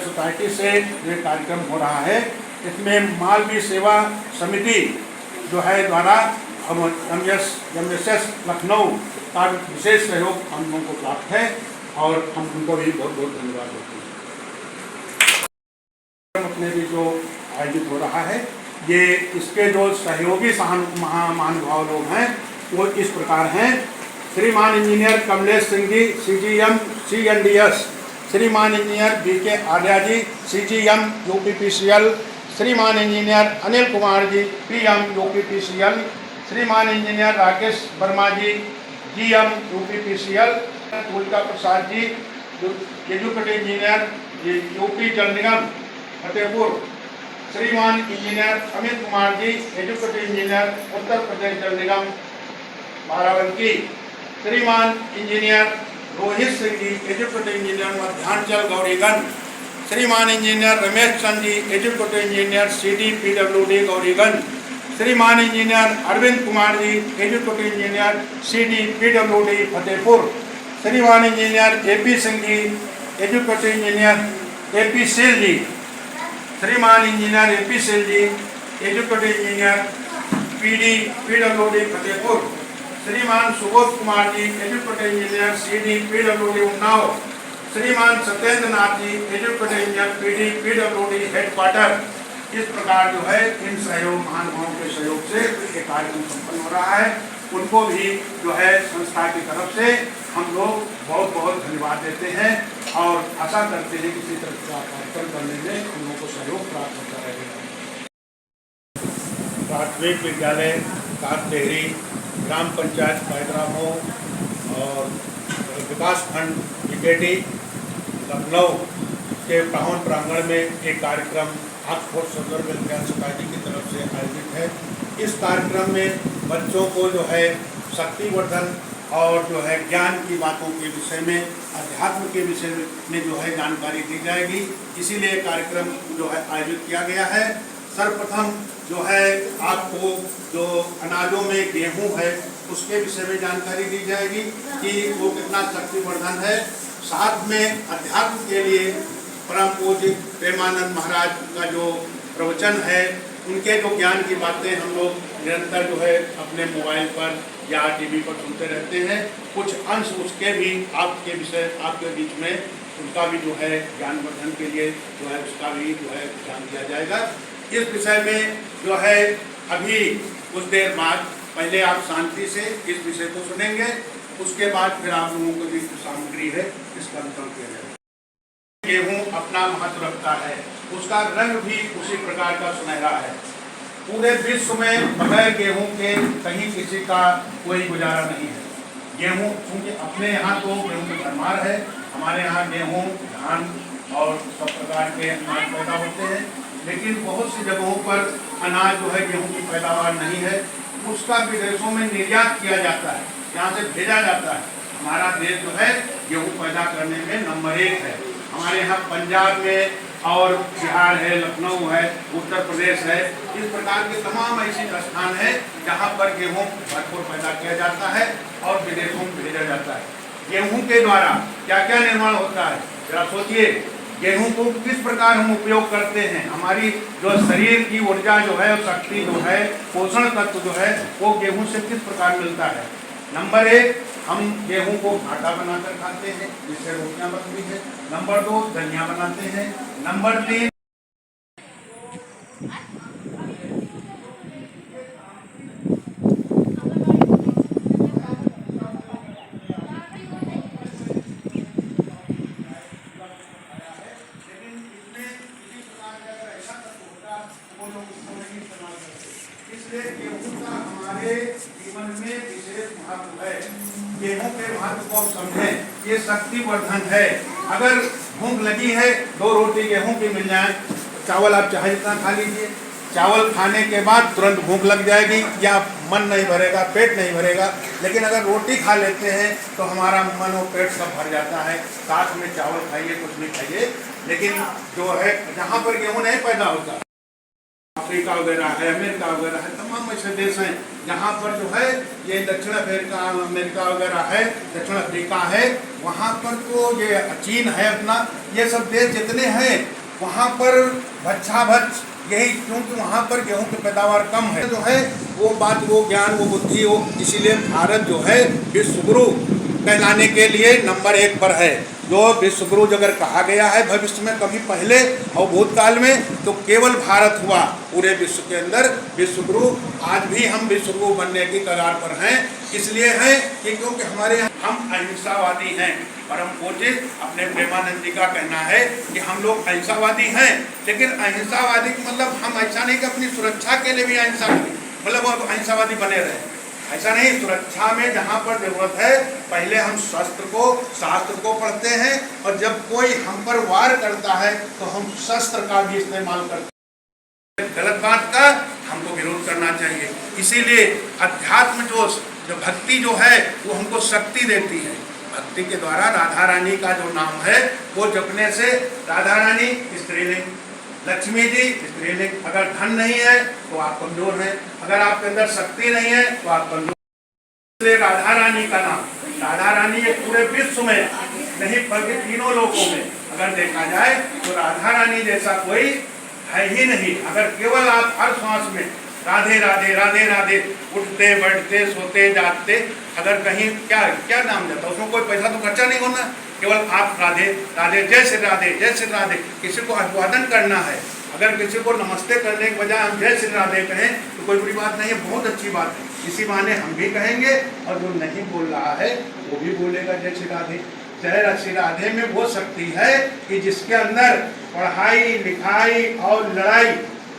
Society से ये कार्यक्रम हो रहा है। इसमें मालवीय सेवा समिति जो है द्वारा हम MSS लखनऊ का विशेष सहयोग हम लोगों को प्राप्त है और हम उनको भी बहुत बहुत धन्यवाद देते हैं। अपने भी जो आयोजित हो रहा है ये इसके जो सहयोगी महानुभाव लोग हैं वो इस प्रकार हैं। श्रीमान engineer Kamlesh Singh ji CGM CNDS, श्रीमान engineer BK Arya ji CGM UPPCL, Shriman engineer Anil Kumar ji PM UPPCL, Shriman engineer Rakesh Verma ji GM UPPCL, तुलका Prasad ji executive engineer UP जल Nigam Fatehpur, Shriman engineer Amit Kumar ji executive engineer Uttar Pradesh Jal Nigam Barabanki, Shriman engineer Rohit Singh ji executive engineer Madhyanchal Gauriganj, Shriman engineer Ramesh Chand ji executive engineer CD PWD Gauriganj, Shriman engineer Arvind Kumar ji executive engineer CD PWD Fatehpur, Shriman engineer AP Singh ji executive engineer AP cell ji, Shriman engineer AP cell ji executive engineer PD PWD Fatehpur, Shriman Subodh Kumar ji executive engineer CD PWD Unnao, Shriman Satyendra Nath ji executive engineer PD PWD headquarter. इस प्रकार जो है इन सहयोग महानुभावों के सहयोग से ये कार्यक्रम संपन्न हो रहा है। उनको भी जो है संस्था की तरफ से हम लोग बहुत बहुत धन्यवाद देते हैं और आशा करते हैं कि इसी तरह का कार्यक्रम करने में हम लोगों को सहयोग प्राप्त होता रहेगा। प्राथमिक विद्यालय काकडेहरी, ग्राम पंचायत पैदरामो और विकास खंड BKD लखनऊ के प्रांगण प्रांगण में एक कार्यक्रम ऑक्सफोर्ड सदर वेलफेयर सोसाइटी की तरफ से आयोजित है। इस कार्यक्रम में बच्चों को जो है शक्तिवर्धन और जो है ज्ञान की बातों के विषय में, अध्यात्म के विषय में जो है जानकारी दी जाएगी। इसीलिए कार्यक्रम जो है आयोजित किया गया है। सर्वप्रथम जो है आपको जो अनाजों में गेहूं है उसके विषय में जानकारी दी जाएगी कि वो कितना शक्तिवर्धन है। साथ में अध्यात्म के लिए परम पूज्य प्रेमानंद महाराज का जो प्रवचन है, उनके जो ज्ञान की बातें हम लोग निरंतर जो है अपने मोबाइल पर या TV पर सुनते रहते हैं। कुछ अंश उसके भी आपके विषय आपके बीच में उनका भी जो है ज्ञानवर्धन के लिए जो है उसका भी जो है ध्यान दिया जाएगा। इस विषय में जो है अभी कुछ देर बाद पहले आप शांति से इस विषय को सुनेंगे, उसके बाद फिर आप लोगों को जो सामग्री है इसका वितरण किया जाएगा। गेहूं अपना महत्व रखता है, उसका रंग भी उसी प्रकार का सुनहरा है। पूरे विश्व में बगैर गेहूं के कहीं किसी का कोई गुजारा नहीं है। गेहूं क्योंकि अपने यहाँ तो गेहूं की भरमार है, हमारे यहाँ गेहूं धान और सब प्रकार के अनाज पैदा होते हैं, लेकिन बहुत सी जगहों पर अनाज जो है गेहूं की पैदावार नहीं है, उसका विदेशों में निर्यात किया जाता है, यहाँ से भेजा जाता है। हमारा देश जो है गेहूं पैदा करने में नंबर 1 है। हमारे यहाँ पंजाब में और बिहार है, लखनऊ है, उत्तर प्रदेश है, इस प्रकार के तमाम ऐसे स्थान है जहाँ पर गेहूं भरपूर पैदा किया जाता है और विदेशों में भेजा जाता है। गेहूं के द्वारा क्या क्या निर्माण होता है, जरा सोचिए। गेहूं को किस प्रकार हम उपयोग करते हैं, हमारी जो शरीर की ऊर्जा जो है, शक्ति जो है, पोषण तत्व जो है वो गेहूं से किस प्रकार मिलता है। नंबर 1, हम गेहूं को आटा बनाकर खाते हैं जिससे रोटियां बनती है। नंबर 2, दलिया बनाते हैं। नंबर 3, इसलिए गेहूं का हमारे जीवन में विशेष महत्व है। गेहूं के महत्व को समझें, ये शक्तिवर्धन है। अगर भूख लगी है 2 रोटी गेहूं की मिल जाए, चावल आप चाहे जितना खा लीजिए, चावल खाने के बाद तुरंत भूख लग जाएगी या मन नहीं भरेगा, पेट नहीं भरेगा। लेकिन अगर रोटी खा लेते हैं तो हमारा मन और पेट सब भर जाता है। साथ में चावल खाइए, कुछ भी खाइए, लेकिन जो है जहाँ पर गेहूं नहीं पैदा होता अफ्रीका वगैरह है, अमेरिका वगैरह है, तमाम ऐसे देश हैं जहाँ पर जो है ये दक्षिण अमेरिका वगैरह है, दक्षिण अफ्रीका है, वहाँ पर तो ये चीन है अपना, ये सब देश जितने हैं वहाँ पर भच्छ यही, क्योंकि वहाँ पर गेहूं की पैदावार कम है जो है वो बात, वो ज्ञान, वो बुद्धि, वो इसीलिए भारत जो है विश्व गुरु कहलाने के लिए नंबर 1 पर है। जो विश्व गुरु अगर कहा गया है भविष्य में कभी पहले और भूतकाल में, तो केवल भारत हुआ पूरे विश्व के अंदर विश्व गुरु। आज भी हम विश्व गुरु बनने की कगार पर हैं, इसलिए हैं कि क्योंकि हमारे यहाँ हम अहिंसावादी हैं। परम पूज्य अपने प्रेमानंद जी का कहना है कि हम लोग अहिंसावादी हैं, लेकिन अहिंसावादी मतलब हम ऐसा नहीं कि अपनी सुरक्षा के लिए भी अहिंसावादी मतलब अहिंसावादी बने रहे, ऐसा नहीं। सुरक्षा में जहाँ पर जरूरत है पहले हम शास्त्र को पढ़ते हैं, और जब कोई हम पर वार करता है तो हम शस्त्र का भी इस्तेमाल करते हैं। गलत बात का हमको विरोध करना चाहिए। इसीलिए अध्यात्म जो भक्ति जो है वो हमको शक्ति देती है। भक्ति के द्वारा राधा रानी का जो नाम है वो जपने से, राधा रानी स्त्रीलिंग, लक्ष्मी जी स्त्रीलिंग, अगर धन नहीं है तो आप कमजोर हैं, अगर आपके अंदर शक्ति नहीं है तो आप कमजोर। इसलिए राधा रानी का नाम, राधा रानी ये पूरे विश्व में नहीं बल्कि तीनों लोकों में अगर देखा जाए तो राधा रानी जैसा कोई है ही नहीं। अगर केवल आप हर श्वास में राधे राधे राधे राधे, उठते बैठते सोते जागते, अगर कहीं क्या नाम जाता, उसमें कोई पैसा तो खर्चा नहीं होना, केवल आप राधे राधे जय श्री राधे जय श्री राधे। किसी को अभिवादन करना है, अगर किसी को नमस्ते करने के बजाय हम जय श्री राधे कहें तो कोई बुरी बात नहीं है, बहुत अच्छी बात है। इसी बहाने हम भी कहेंगे और जो नहीं बोल रहा है वो भी बोलेगा जय श्री राधे। जय श्री राधे में वो शक्ति है कि जिसके अंदर पढ़ाई लिखाई और लड़ाई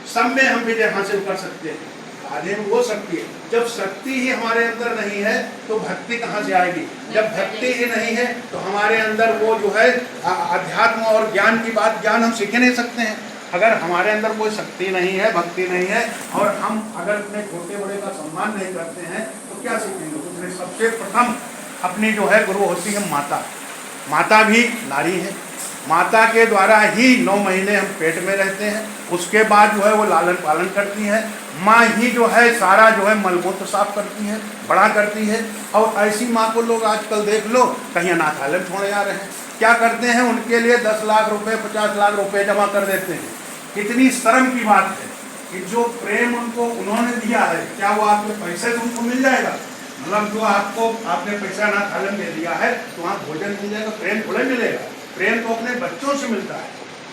सब में हम विजय हासिल कर सकते हैं। राधे में वो शक्ति है। जब शक्ति ही हमारे अंदर नहीं है तो भक्ति कहाँ से आएगी? जब भक्ति ही नहीं है तो हमारे अंदर वो जो है अध्यात्म और ज्ञान की बात, ज्ञान हम सीख नहीं सकते हैं। अगर हमारे अंदर कोई शक्ति नहीं है, भक्ति नहीं है, और हम अगर अपने छोटे बड़े का सम्मान नहीं करते हैं तो क्या सीखेंगे? उसमें सबसे प्रथम अपनी जो है गुरु होती है माता। माता भी नारी है, माता के द्वारा ही 9 महीने हम पेट में रहते हैं, उसके बाद जो है वो लालन पालन करती है। माँ ही जो है सारा जो है मलमूत्र साफ करती है, बड़ा करती है। और ऐसी माँ को लोग आजकल देख लो कहीं अनाथालय में छोड़े जा रहे हैं, क्या करते हैं? उनके लिए 10 लाख रुपए 50 लाख रुपए जमा कर देते हैं। कितनी शर्म की बात है कि जो प्रेम उनको उन्होंने दिया है, क्या वो आपके पैसे से उनको मिल जाएगा? मतलब जो आपने पैसा अनाथालय में दिया है तो वहाँ भोजन मिल जाएगा, प्रेम थोड़ा मिलेगा। प्रेम तो अपने बच्चों से मिलता है।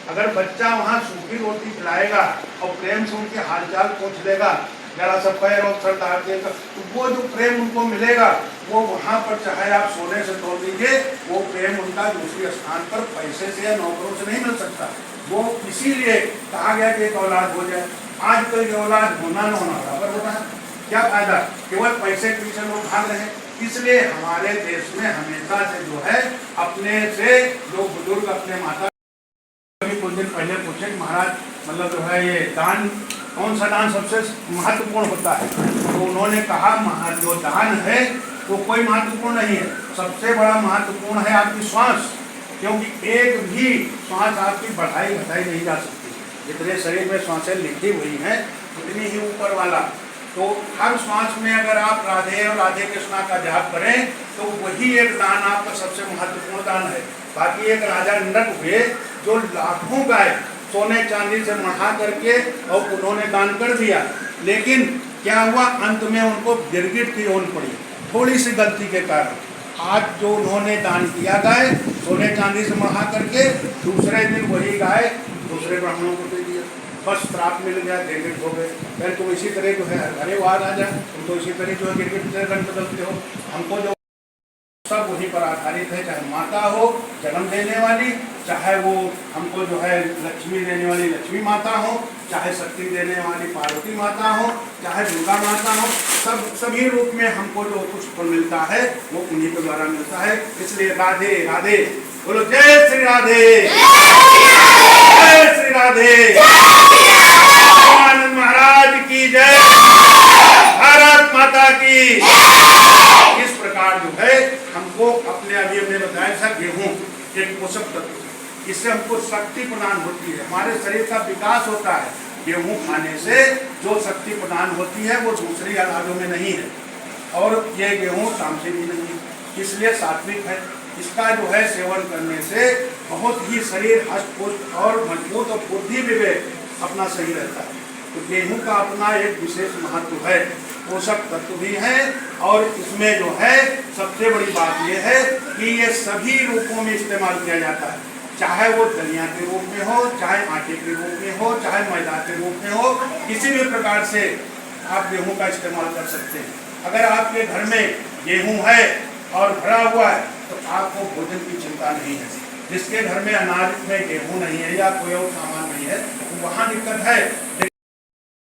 अगर बच्चा वहाँ सूखी रोटी खिलाएगा और प्रेम से उनके हालचाल पूछ लेगा, जरा सा पैर और सर डाल देगा, तो वो जो प्रेम उनको मिलेगा वो वहाँ पर चाहे आप सोने से तोड़ दीजिए, वो प्रेम उनका दूसरे स्थान पर पैसे से या नौकरों से नहीं मिल सकता। वो इसीलिए कहा गया कि एक औलाद हो जाए। आजकल ये औलाद होना न होना बराबर होता है, क्या फायदा? केवल पैसे के पीछे लोग भाग रहे हैं। इसलिए हमारे देश में हमेशा से जो है अपने से जो बुजुर्ग अपने माता, कभी कुछ दिन पहले पूछे कि महाराज मतलब जो है ये दान, कौन सा दान सबसे महत्वपूर्ण होता है? तो उन्होंने कहा जो दान है वो कोई महत्वपूर्ण नहीं है, सबसे बड़ा महत्वपूर्ण है आपकी श्वास, क्योंकि एक भी श्वास आपकी बढ़ाई घटाई नहीं जा सकती। जितने शरीर में श्वासें लिखी हुई हैं उतनी ही ऊपर वाला, तो हर श्वास में अगर आप राधे और राधे कृष्णा का जाप करें तो वही एक दान आपका सबसे महत्वपूर्ण दान है। बाकी एक राजा नंदन हुए जो लाखों गाय सोने चांदी से मढ़ा करके और उन्होंने दान कर दिया, लेकिन क्या हुआ? अंत में उनको गिरगिट की ओन पड़ी थोड़ी सी गलती के कारण। आज जो उन्होंने दान किया गाय सोने चांदी से मढ़ा करके, दूसरे दिन वही गाय दूसरे ब्राह्मणों को दे दिया, बस श्राप मिल गया, गिरगिट हो गए। फिर तुम इसी तरह जो है अरे वाह राजा, तुम तो इसी तरह जो है गिरगिट रंग बदलते हो। हमको जो सब वहीं पर आधारित है, चाहे माता हो जन्म देने वाली, चाहे वो हमको जो है लक्ष्मी देने वाली लक्ष्मी माता हो, चाहे शक्ति देने वाली पार्वती माता हो, चाहे दुर्गा माता हो, सभी रूप में हमको जो कुछ फल मिलता है वो उन्हीं के द्वारा मिलता है। इसलिए राधे राधे बोलो, जय श्री राधे, जय श्री राधे, आनंद महाराज की जय, भारत माता की। इस प्रकार जो है हमको अपने अभी हमने बताया था गेहूं एक पोषक तत्व, इससे हमको शक्ति प्रदान होती है, हमारे शरीर का विकास होता है। गेहूँ खाने से जो शक्ति प्रदान होती है वो दूसरी अनाजों में नहीं है, और ये गेहूँ तामसी भी नहीं है, इसलिए सात्विक है। इसका जो है सेवन करने से बहुत ही शरीर हष्ट-पुष्ट और मजबूत और बुद्धि विवेक अपना सही रहता है। तो गेहूं का अपना एक विशेष महत्व है, पोषक तत्व भी है, और इसमें जो है सबसे बड़ी बात यह है कि ये सभी रूपों में इस्तेमाल किया जाता है, चाहे वो दलिया के रूप में हो, चाहे आटे के रूप में हो, चाहे मैदा के रूप में हो, किसी भी प्रकार से आप गेहूं का इस्तेमाल कर सकते हैं। अगर आपके घर में गेहूं है और भरा हुआ है तो आपको भोजन की चिंता नहीं है। जिसके घर में अनाज में गेहूं नहीं है या कोई और सामान नहीं है तो वहाँ दिक्कत है।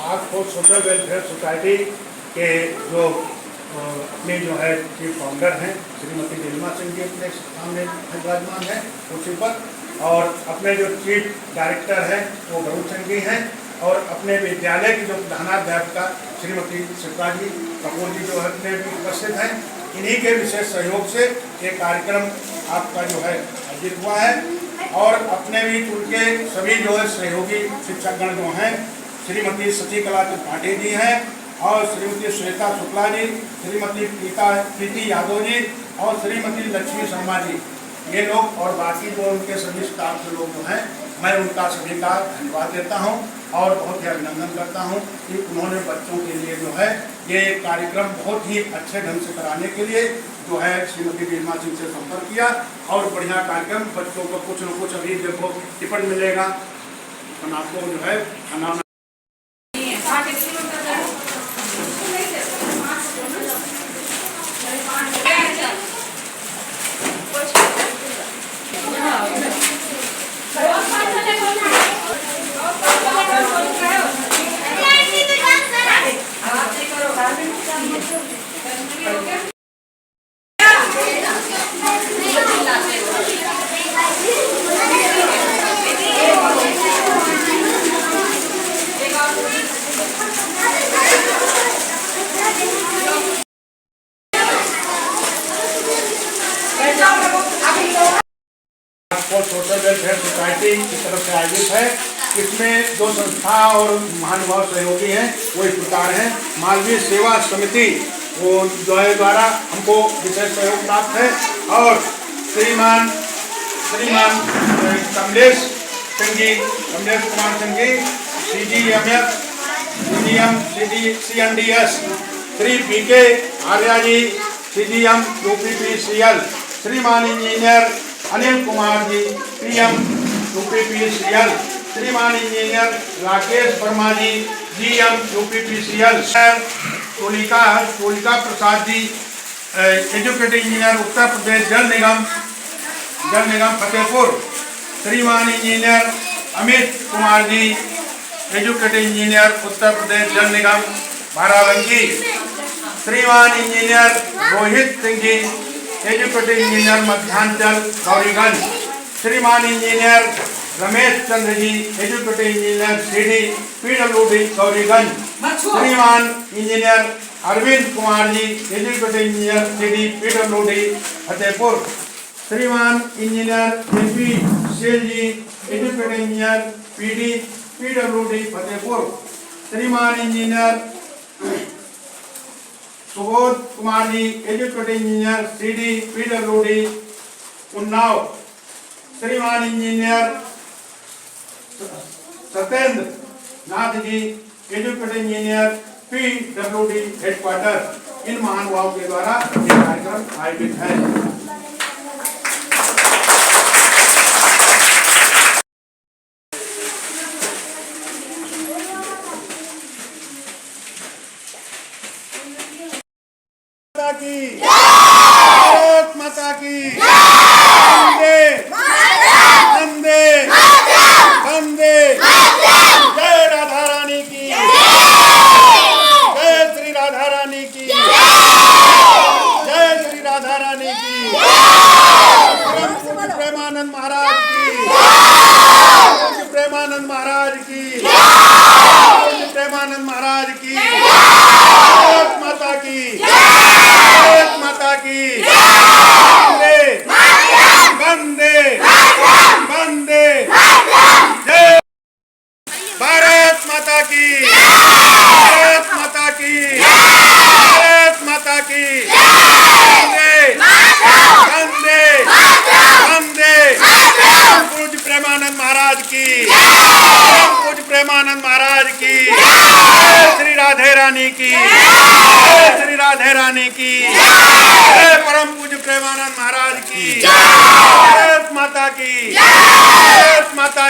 आपको सोशल वेलफेयर सोसाइटी के जो अपने जो है चीफ फाउंडर हैं श्रीमती नीलिमा सिंह जी अपने सामने विराजमान है कुर्सी पर, और अपने जो चीफ डायरेक्टर हैं वो वरुण सिंह जी हैं, और अपने विद्यालय की जो प्रधानाध्यापिका श्रीमती शिल्पा जी कपूर जी जो अपने भी उपस्थित हैं। इन्हीं के विशेष सहयोग से ये कार्यक्रम आपका जो है आयोजित हुआ है, और अपने भी उनके सभी जो है सहयोगी शिक्षकगण जो हैं श्रीमती शशिकला त्रिपाठी जी हैं, और श्रीमती श्वेता शुक्ला जी, श्रीमती प्रीति यादव जी, और श्रीमती लक्ष्मी शर्मा जी, ये लोग और बाकी जो उनके सभी स्टाफ के लोग जो हैं, मैं उनका सभी का धन्यवाद देता हूं और बहुत ही अभिनंदन करता हूं कि उन्होंने बच्चों के लिए जो है ये कार्यक्रम बहुत ही अच्छे ढंग से कराने के लिए जो है श्रीमती नीलिमा सिंह से संपर्क किया, और बढ़िया कार्यक्रम बच्चों को कुछ न कुछ अभी देखो टिफिन मिलेगा, आपको जो है खाना सोशल वेलफेयर सोसाइटी की तरफ से आयोजित है। इसमें जो संस्था और महानुभाव सहयोगी हैं वो इस प्रकार हैं। मालवीय सेवा समिति वो जो है द्वारा हमको विशेष सहयोग प्राप्त है, और Shriman Kamlesh Kumar Singh ji CGMF CGM CNDS, Shri BK Arya ji CGM UPPCL, Shriman engineer Anil Kumar ji PM UPPCL, Shriman engineer Rakesh Verma ji GM UPPCL, Tolika Prasad ji executive engineer Uttar Pradesh Jal Nigam Fatehpur, Shriman engineer Amit Kumar ji executive engineer Uttar Pradesh Jal Nigam Barabanki, Shriman engineer Rohit Singh ji executive engineer Madhyanchal Gauriganj, Shriman engineer Ramesh Chandra ji executive engineer CD PWD Gauriganj, Shriman engineer Arvind Kumar ji executive engineer CD PWD Fatehpur, Shriman engineer MP cell ji executive engineer PD PWD Fatehpur, Shriman engineer Subodh Kumar ji executive engineer CD PWD Unnao, Shriman engineer Satyendra Nath ji executive engineer PWD headquarter. इन महानुभावों के द्वारा ये कार्यक्रम आयोजित है। भारत माता की वंदे वंदे, जय राधा रानी की, जय श्री राधा रानी की, जय श्री राधा रानी की, परम पूज्य प्रेमानंद महाराज की, पूज्य प्रेमानंद महाराज की, पूज्य प्रेमानंद महाराज की, भारत माता की, भारत माता महारानी की जय, परम पूज्य प्रेमानंद महाराज की जय, माता की जय, माता